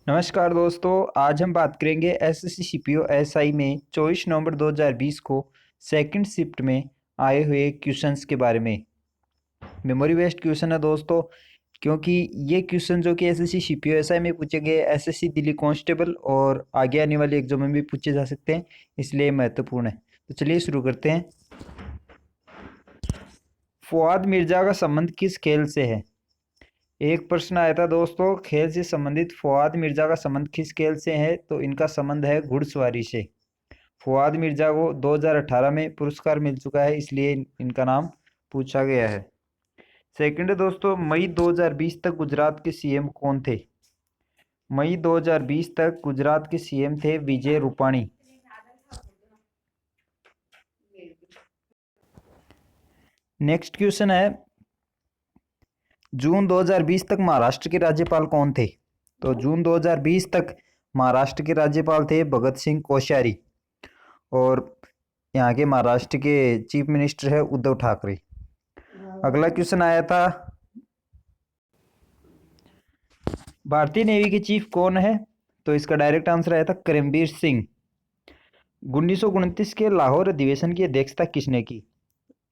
नमस्कार दोस्तों। आज हम बात करेंगे एसएससी सीपीओ एसआई में 24 नवंबर 2020 को सेकंड शिफ्ट में आए हुए क्वेश्चंस के बारे में। मेमोरी बेस्ड क्वेश्चन है दोस्तों, क्योंकि ये क्वेश्चन जो कि एसएससी सीपीओ एसआई में पूछे गए, एसएससी दिल्ली कांस्टेबल और आगे आने वाले एग्जाम में भी पूछे जा सकते हैं, इसलिए महत्वपूर्ण है। तो चलिए शुरू करते हैं। फुआद मिर्जा का संबंध किस खेल से है? एक प्रश्न आया था दोस्तों, खेल से संबंधित फुआद मिर्जा का संबंध किस खेल से है? तो इनका संबंध है घुड़सवारी से। फुआद मिर्जा को 2018 में पुरस्कार मिल चुका है, इसलिए इनका नाम पूछा गया है। सेकंड है दोस्तों, मई 2020 तक गुजरात के सीएम कौन थे? मई 2020 तक गुजरात के सीएम थे विजय रूपाणी। नेक्स्ट क्वेश्चन है, जून 2020 तक महाराष्ट्र के राज्यपाल कौन थे? तो जून 2020 तक महाराष्ट्र के राज्यपाल थे भगत सिंह कोश्यारी, और यहाँ के महाराष्ट्र के चीफ मिनिस्टर है उद्धव ठाकरे। अगला क्वेश्चन आया था, भारतीय नेवी के चीफ कौन है? तो इसका डायरेक्ट आंसर आया था करमबीर सिंह। 1929 के लाहौर अधिवेशन की अध्यक्षता किसने की?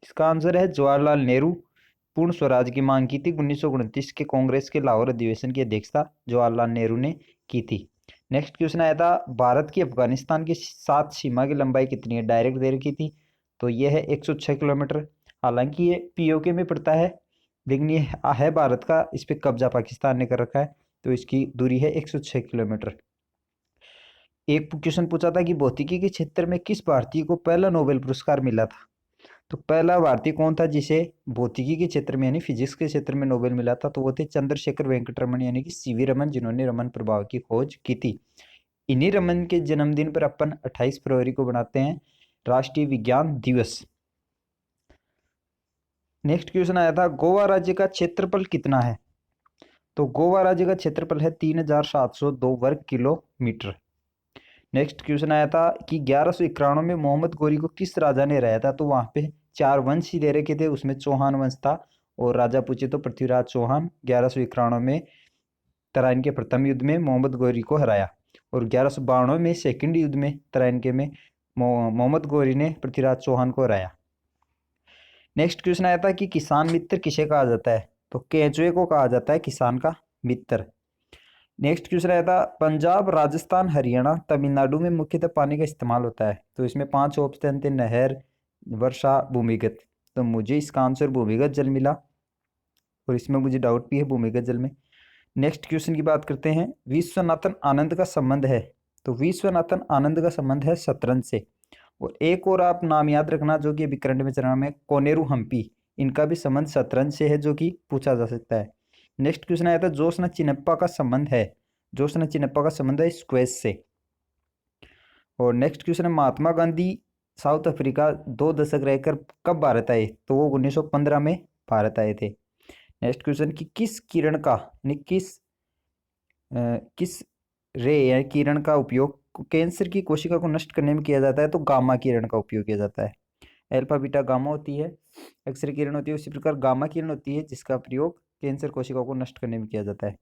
इसका आंसर है जवाहरलाल नेहरू। पूर्ण स्वराज की मांग की थी 1929 के कांग्रेस के लाहौर अधिवेशन की अध्यक्षता जवाहरलाल नेहरू ने की थी। नेक्स्ट क्वेश्चन आया था, भारत की अफगानिस्तान के साथ सीमा की लंबाई कितनी है? डायरेक्ट दे रखी थी, तो यह है 106 किलोमीटर। हालांकि ये पीओके में पड़ता है, लेकिन ये है भारत का, इस पर कब्जा पाकिस्तान ने कर रखा है, तो इसकी दूरी है 106 किलोमीटर। एक क्वेश्चन पूछा था कि भौतिकी के क्षेत्र में किस भारतीय को पहला नोबेल पुरस्कार मिला था? तो पहला भारतीय कौन था जिसे भौतिकी के क्षेत्र में यानी फिजिक्स के क्षेत्र में नोबेल मिला था? तो वो थे चंद्रशेखर वेंकट रमन यानी कि सीवी रमन, जिन्होंने रमन प्रभाव की खोज की थी। इन्हीं रमन के जन्मदिन पर अपन 28 फरवरी को बनाते हैं राष्ट्रीय विज्ञान दिवस। नेक्स्ट क्वेश्चन आया था, गोवा राज्य का क्षेत्रफल कितना है? तो गोवा राज्य का क्षेत्रफल है 3702 वर्ग किलोमीटर। नेक्स्ट क्वेश्चन आया था कि 1191 में मोहम्मद गोरी को किस राजा ने हराया था? तो वहां पे 4 वंश ही दे रखे थे, उसमें चौहान वंश था, और राजा पूछे तो पृथ्वीराज चौहान 1191 में तराइन के प्रथम युद्ध में मोहम्मद गोरी को हराया, और 1192 में सेकंड युद्ध में तराइन के में मोहम्मद गोरी ने पृथ्वीराज चौहान को हराया। नेक्स्ट क्वेश्चन आया था कि किसान मित्र किसे कहा जाता है? तो केंचुए को कहा जाता है किसान का मित्र। नेक्स्ट क्वेश्चन आया था, पंजाब, राजस्थान, हरियाणा, तमिलनाडु में मुख्यतः पानी का इस्तेमाल होता है? तो इसमें 5 ऑप्शन थे, नहर, वर्षा, भूमिगत। तो मुझे इसका आंसर भूमिगत जल मिला, और इसमें मुझे डाउट भी है भूमिगत जल में। नेक्स्ट क्वेश्चन की बात करते हैं, विश्वनाथन आनंद का संबंध है? तो विश्वनाथन आनंद का संबंध है शतरंज से। और एक और आप नाम याद रखना जो कि अभी करंट में चल रहा है, कोनेरू हम्पी, इनका भी संबंध शतरंज से है, जो कि पूछा जा सकता है। नेक्स्ट क्वेश्चन आया था, जोशना चिनप्पा का संबंध है? जोशना चिनप्पा का संबंध है स्क्वैश से। और नेक्स्ट क्वेश्चन है, महात्मा गांधी साउथ अफ्रीका 2 दशक रहकर कब भारत आए? तो वो 1915 में भारत आए थे। नेक्स्ट क्वेश्चन कि किस किरण का यानी किस रे या किरण का उपयोग कैंसर की कोशिका को नष्ट करने में किया जाता है? तो गामा किरण का उपयोग किया जाता है। अल्फा बीटा गामा होती है, एक्सरे किरण होती है, उसी प्रकार गामा किरण होती है जिसका प्रयोग कैंसर कोशिकाओं को नष्ट करने में किया जाता है।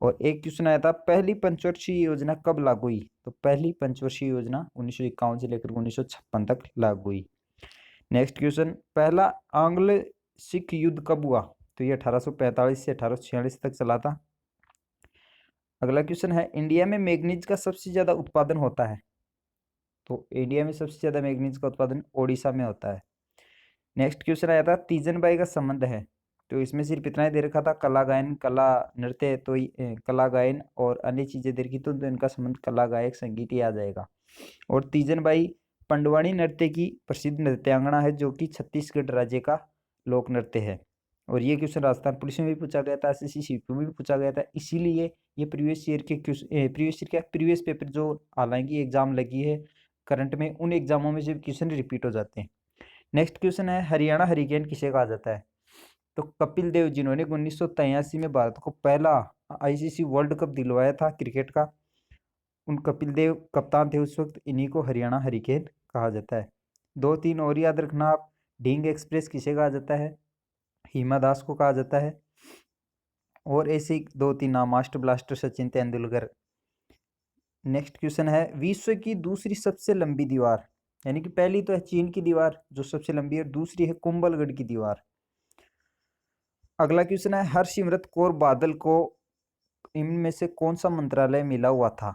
और एक क्वेश्चन आया था, पहली पंचवर्षीय योजना कब लागू हुई? तो पहली पंचवर्षीय योजना 1951 से लेकर 1956 तक लागू हुई। नेक्स्ट क्वेश्चन, पहला आंग्ल सिख युद्ध कब हुआ? तो ये 1845 से 1846 तक चला था। अगला क्वेश्चन है, इंडिया में मैग्नीज का सबसे ज्यादा उत्पादन होता है? तो इंडिया में सबसे ज्यादा मैग्नीज का उत्पादन ओडिशा में होता है। नेक्स्ट क्वेश्चन आया था, तीजन बाई का संबंध है? तो इसमें सिर्फ इतना ही दे रखा था, कला गायन, कला नृत्य, तो कला गायन और अन्य चीजें दे रखी, तो इनका संबंध कला गायक संगीत ही आ जाएगा। और तीजन बाई पंडवानी नृत्य की प्रसिद्ध नृत्यांगना है, जो कि छत्तीसगढ़ राज्य का लोक नृत्य है। और ये क्वेश्चन राजस्थान पुलिस में भी पूछा गया था, एसएससी सीपीओ में भी पूछा गया था, इसीलिए ये प्रीवियस पेपर जो हालांकि एग्जाम लगी है करंट में, उन एग्जामों में से क्वेश्चन रिपीट हो जाते हैं। नेक्स्ट क्वेश्चन है, हरियाणा हरिकेन किसे कहा जाता है? तो कपिल देव, जिन्होंने 1983 में भारत को पहला आईसीसी वर्ल्ड कप दिलवाया था क्रिकेट का, उन कपिल देव कप्तान थे उस वक्त, इन्हीं को हरियाणा हरिकेन कहा जाता है। 2-3 और याद रखना आप, ढींग एक्सप्रेस किसे कहा जाता है? हिमा दास को कहा जाता है। और ऐसे 2-3 नाम, master blaster Sachin Tendulkar, next question है, विश्व की दूसरी सबसे लंबी दीवार, यानी कि पहली तो है चीन की दीवार जो सबसे लंबी है, दूसरी है कुंभलगढ़ की दीवार। अगला क्वेश्चन है, हरसिमरत कौर बादल को इनमें से कौन सा मंत्रालय मिला हुआ था?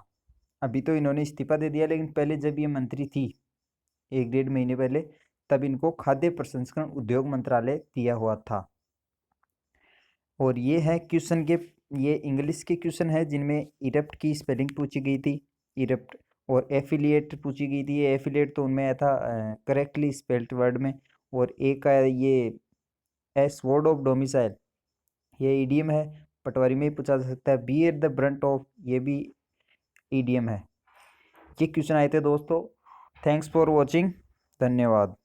अभी तो इन्होंने इस्तीफा दे दिया, लेकिन पहले जब ये मंत्री थी 1 डेढ़ महीने पहले, तब इनको खाद्य प्रसंस्करण उद्योग मंत्रालय दिया हुआ था। और ये है क्वेश्चन के, ये इंग्लिश के क्वेश्चन है जिनमें इरप्ट की स्पेलिंग पूछी गई थी, इरप्ट, और एफिलिएट पूछी गई थी। ये एफिलिएट तो उनमें आया था करेक्टली स्पेल्ड वर्ड में। और एक का ये एस वर्ड ऑफ डोमिसाइल, ये ईडीएम है, पटवारी में ही पूछा जा सकता है। बियर द ब्रंट ऑफ, ये भी ईडीएम है। ये क्वेश्चन आए थे दोस्तों। थैंक्स फॉर वॉचिंग, धन्यवाद।